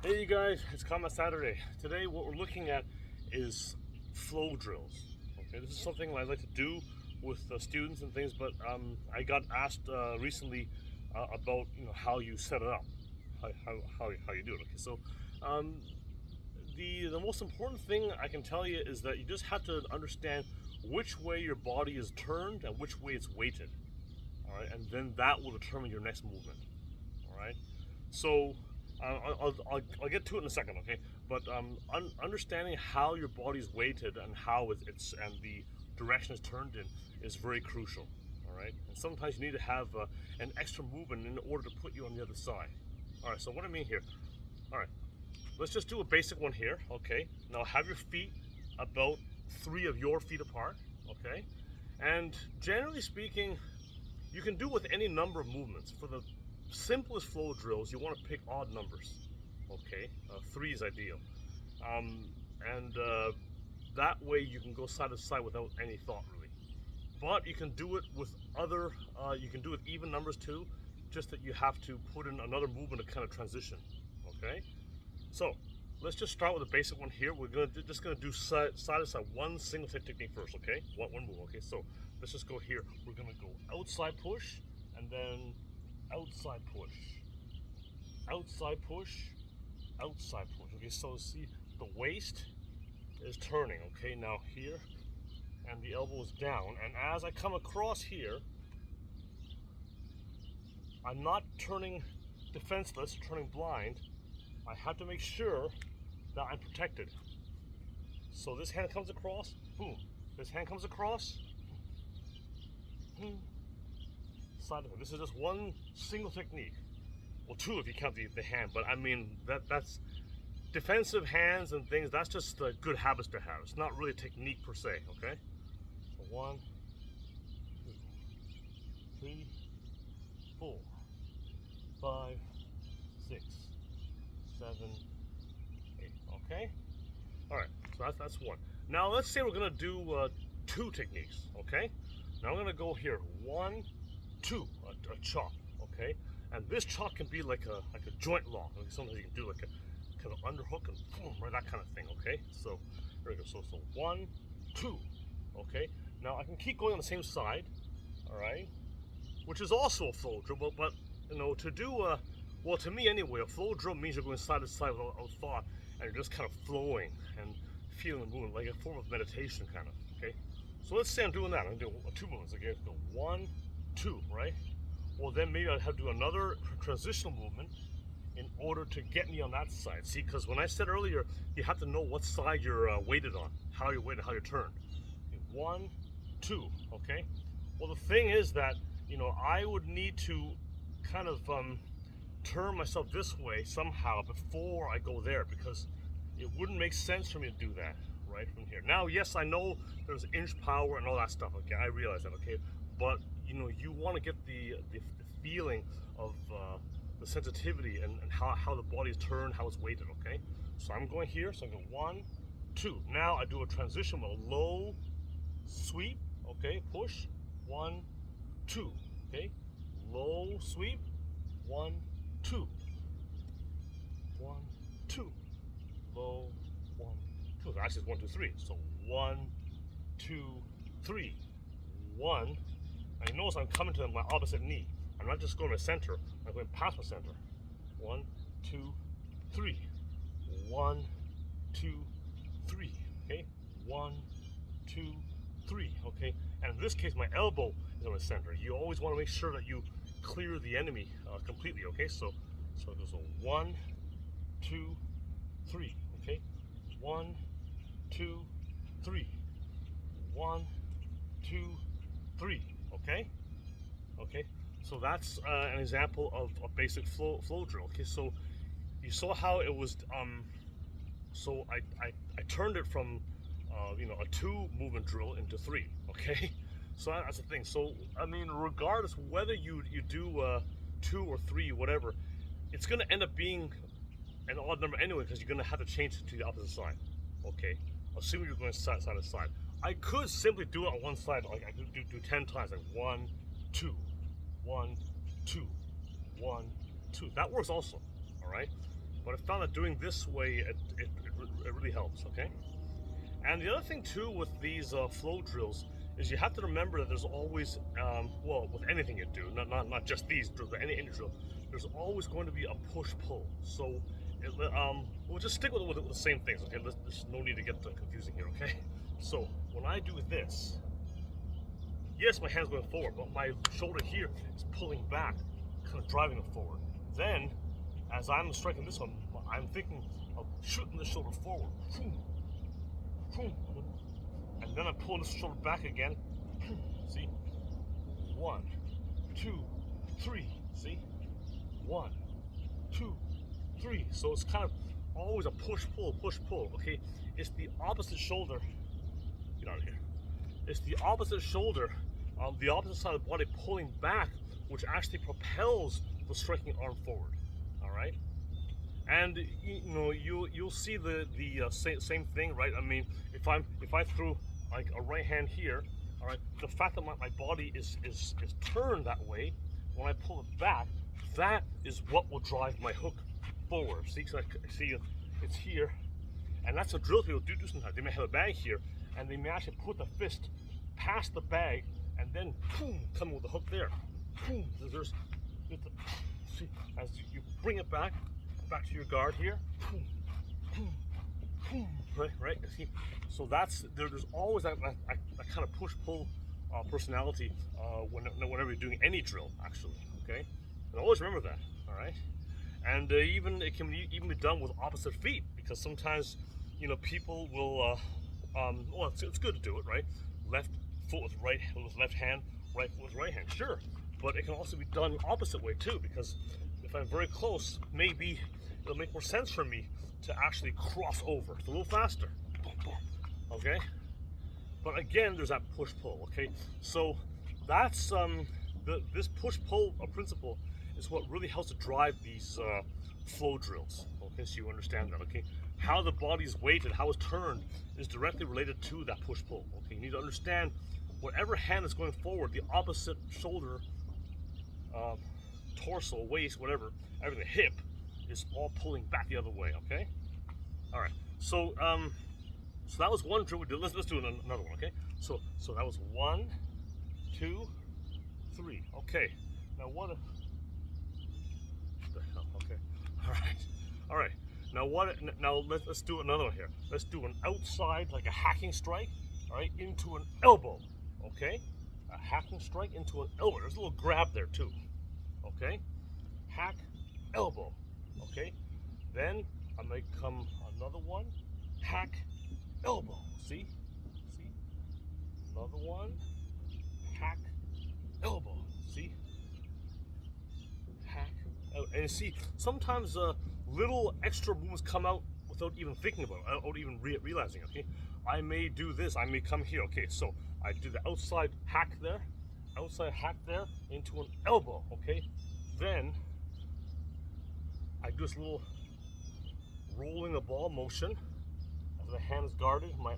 Hey you guys, it's Combat Saturday. Today what we're looking at is flow drills. Okay, this is something I like to do with students and things, but I got asked recently about how you set it up, how you do it. Okay, so um, the most important thing I can tell you is that you just have to understand which way your body is turned and which way it's weighted. All right, and then that will determine your next movement. All right, so I'll get to it in a second, okay? But understanding how your body's weighted and how it's and the direction it's turned in is very crucial. All right, and sometimes you need to have an extra movement in order to put you on the other side. All right, so what I mean here, all right, let's just do a basic one here, okay? Now have your feet about 3 of your feet apart, okay? And generally speaking, you can do with any number of movements. For the simplest flow drills, you want to pick odd numbers, okay? 3 is ideal. And that way you can go side to side without any thought really. But you can do it with you can do it with even numbers too, just that you have to put in another movement to kind of transition, okay? So let's just start with a basic one here. We're just gonna do side to side, one single technique first, okay? One move, okay? So let's just go here. We're gonna go outside push, and then outside push, outside push, outside push. Okay, so see the waist is turning, okay, now here, and the elbow is down, and as I come across here, I'm not turning defenseless, turning blind. I have to make sure that I'm protected. So this hand comes across, boom. This hand comes across, boom. Side of it. This is just one single technique. Well, 2 if you count the hand, but I mean that's defensive hands and things. That's just good habits to have. It's not really a technique per se. Okay. So 1, 2, 3, 4, 5, 6, 7, 8. Okay. All right. So that's one. Now let's say we're gonna do 2 techniques. Okay. Now I'm gonna go here. 1, 2, a chop, okay? And this chop can be like a joint lock. Like sometimes you can do like a kind of underhook and boom, right, that kind of thing, okay? So there we go. So 1, 2, okay? Now I can keep going on the same side, all right? Which is also a flow drill, but to do well, to me anyway, a flow drill means you're going side to side without thought, and you're just kind of flowing and feeling the movement, like a form of meditation, kind of, okay? So let's say I'm doing that. I'm doing 2 movements, okay? Go 1, 2, right? Well, then maybe I'd have to do another transitional movement in order to get me on that side. See, because when I said earlier, you have to know what side you're weighted on, how you're weighted, how you're turned. Okay, 1, 2, okay? Well, the thing is that, I would need to kind of turn myself this way somehow before I go there, because it wouldn't make sense for me to do that right from here. Now, yes, I know there's inch power and all that stuff, okay? I realize that, okay? But you want to get the feeling of the sensitivity and how the body is turned, how it's weighted, okay? So I'm going here, so I go 1, 2. Now I do a transition with a low sweep, okay? Push, 1, 2, okay? Low sweep, 1, 2. 1, 2. Low, 1, 2. So actually it's 1, 2, 3. So 1, 2, 3. 1. Now you notice I'm coming to my opposite knee. I'm not just going to center, I'm going past my center. 1, 2, 3. 1, 2, 3. Okay? 1, 2, 3. Okay? And in this case, my elbow is on the center. You always want to make sure that you clear the enemy completely. Okay? So it goes 1, 2, 3. Okay? 1, 2, 3. 1, 2, 3. Okay? Okay? So that's an example of a basic flow drill. Okay, so you saw how it was. So I turned it from a 2 movement drill into 3. Okay, so that's the thing. So I mean, regardless whether you do 2 or 3, whatever, it's going to end up being an odd number anyway, because you're going to have to change it to the opposite side. Okay, assuming you're going side to side. I could simply do it on one side, like I could do 10 times, like 1, 2. 1, 2, 1, 2. That works also, all right? But I found that doing this way, it really helps, okay? And the other thing too with these flow drills is you have to remember that there's always, well, with anything you do, not just these drills, but any drill, there's always going to be a push-pull. So, we'll just stick with the same things, okay? There's no need to get confusing here, okay? So, when I do this, yes, my hand's going forward, but my shoulder here is pulling back, kind of driving it forward. Then, as I'm striking this one, I'm thinking of shooting the shoulder forward. And then I'm pulling this shoulder back again. See? 1, 2, 3. See? 1, 2, 3. So it's kind of always a push-pull, okay? It's the opposite shoulder. Get out of here. It's the opposite shoulder, the opposite side of the body pulling back, which actually propels the striking arm forward. All right? And you know, you'll see the same thing, right? I mean, if I threw like a right hand here, all right, the fact that my body is turned that way, when I pull it back, that is what will drive my hook forward. See, so I see it's here, and that's a drill people do sometimes. They may have a bag here, and they may actually put the fist past the bag, and then boom, come with the hook there. Boom, there's see, as you bring it back to your guard here. Right. See, so that's there's always that kind of push-pull personality whenever you're doing any drill, actually. Okay, and always remember that. All right, and even it can even be done with opposite feet, because sometimes people will. Well, it's good to do it, right? Left foot with left hand, right foot with right hand. Sure, but it can also be done opposite way too, because if I'm very close, maybe it'll make more sense for me to actually cross over. It's a little faster. Okay? But again, there's that push-pull, okay? So that's this push-pull principle is what really helps to drive these flow drills. Okay, so you understand that, okay? How the body's weighted, how it's turned is directly related to that push-pull. Okay, you need to understand whatever hand is going forward, the opposite shoulder, torso, waist, whatever, everything, hip, is all pulling back the other way, okay? All right, so so that was one drill we did. Let's do another one, okay? So that was 1, 2, 3. Okay, now what the hell? Okay, all right. Now let's do another one here. Let's do an outside, like a hacking strike, all right, into an elbow, okay? A hacking strike into an elbow. There's a little grab there too, okay? Hack, elbow, okay? Then I might come another one, hack, elbow. See? Another one, hack, elbow. See? Hack, elbow. And you see, sometimes little extra movements come out without even thinking about it, without even realizing it, okay? I may do this, I may come here, okay? So I do the outside hack there into an elbow, okay? Then I do this little rolling the ball motion as the hand is guarded, my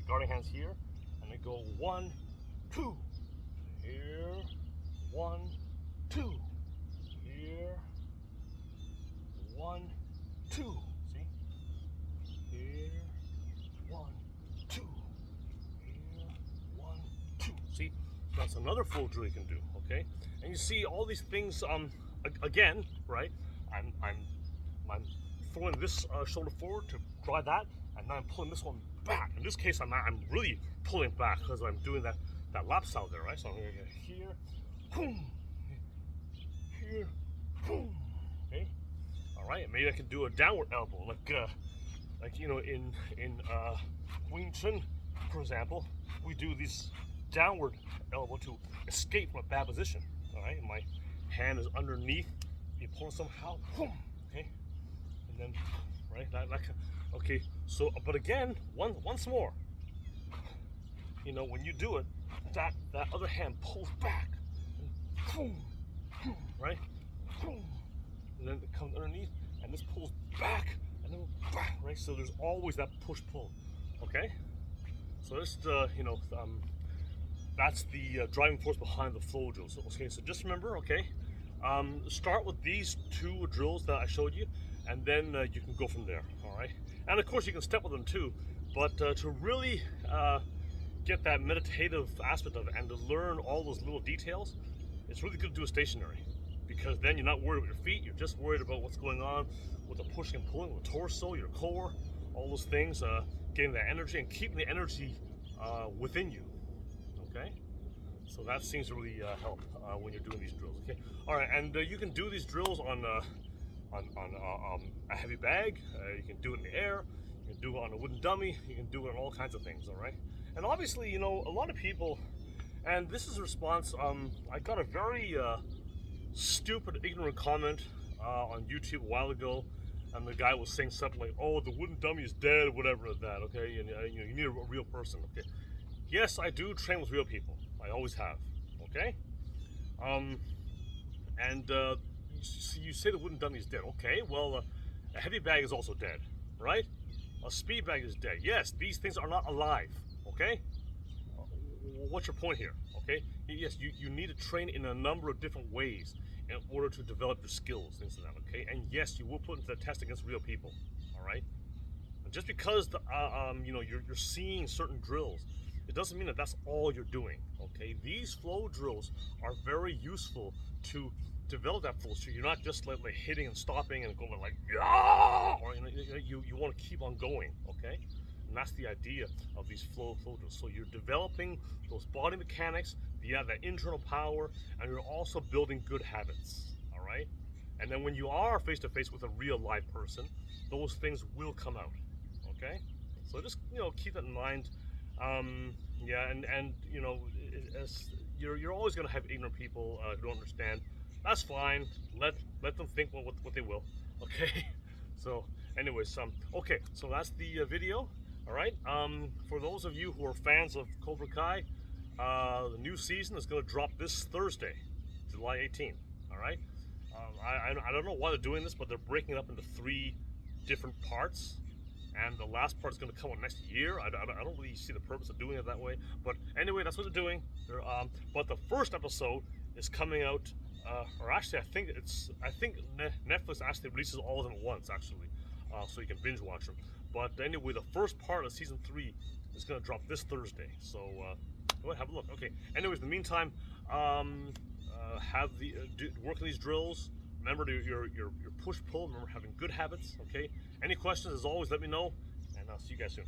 guarding hand's here, and I go 1, 2, here, 1, 2, here, 1, 2, see? Here, 1, 2, here, 1, 2. See, that's another full drill you can do, okay? And you see all these things, again, right? I'm throwing this shoulder forward to drive that, and then I'm pulling this one back. In this case, I'm really pulling back because I'm doing that lap style there, right? So I'm gonna get here, boom, here, boom, okay? All right, maybe I can do a downward elbow, like in Wing Chun, for example, we do this downward elbow to escape from a bad position. All right, and my hand is underneath the opponent somehow, boom, okay, and then right, okay. So, but again, once more, when you do it, that other hand pulls back, and boom, right, boom. And then it comes underneath, and this pulls back, and then back, right? So there's always that push-pull, okay? So this, that's the driving force behind the flow drills. Okay, so just remember, okay, start with these 2 drills that I showed you, and then you can go from there. All right, and of course you can step with them too, but to really get that meditative aspect of it and to learn all those little details, it's really good to do it stationary, because then you're not worried about your feet, you're just worried about what's going on with the pushing and pulling, the torso, your core, all those things, getting that energy and keeping the energy within you. Okay, so that seems to really help when you're doing these drills. Okay, all right, and you can do these drills on a heavy bag. You can do it in the air. You can do it on a wooden dummy. You can do it on all kinds of things. All right, and obviously, you know, a lot of people, and this is a response. I got a very stupid, ignorant comment on YouTube a while ago, and the guy was saying something like, "Oh, the wooden dummy is dead," whatever that. Okay, and you know, you need a real person. Okay, yes, I do train with real people. I always have. Okay, and you say the wooden dummy is dead. Okay, well, a heavy bag is also dead, right? A speed bag is dead. Yes, these things are not alive. Okay, what's your point here? Okay, yes, you need to train in a number of different ways in order to develop your skills, things like that. Okay, and yes, you will put into the test against real people. All right, and just because you know, you're seeing certain drills, it doesn't mean that that's all you're doing. Okay, these flow drills are very useful to develop that flow, so you're not just like hitting and stopping and going like, yeah, or you want to keep on going. Okay, and that's the idea of these flow drills. So you're developing those body mechanics, that internal power, and you're also building good habits. All right, and then when you are face to face with a real live person, those things will come out. Okay, so just, you know, keep that in mind. Yeah, and you know, as you're always going to have ignorant people who don't understand. That's fine. Let them think what they will. Okay. So, anyways, okay. So that's the video. All right. For those of you who are fans of Cobra Kai, the new season is going to drop this Thursday, July 18th. All right. I don't know why they're doing this, but they're breaking it up into 3 different parts. And the last part is going to come out next year. I don't really see the purpose of doing it that way. But anyway, that's what they're doing. But the first episode is coming out, or actually, I think Netflix actually releases all of them at once, actually, so you can binge watch them. But anyway, the first part of season 3 is going to drop this Thursday. So go ahead, have a look. Okay. Anyways, in the meantime, work on these drills. Remember your push pull. Remember having good habits. Okay. Any questions, as always, let me know, and I'll see you guys soon.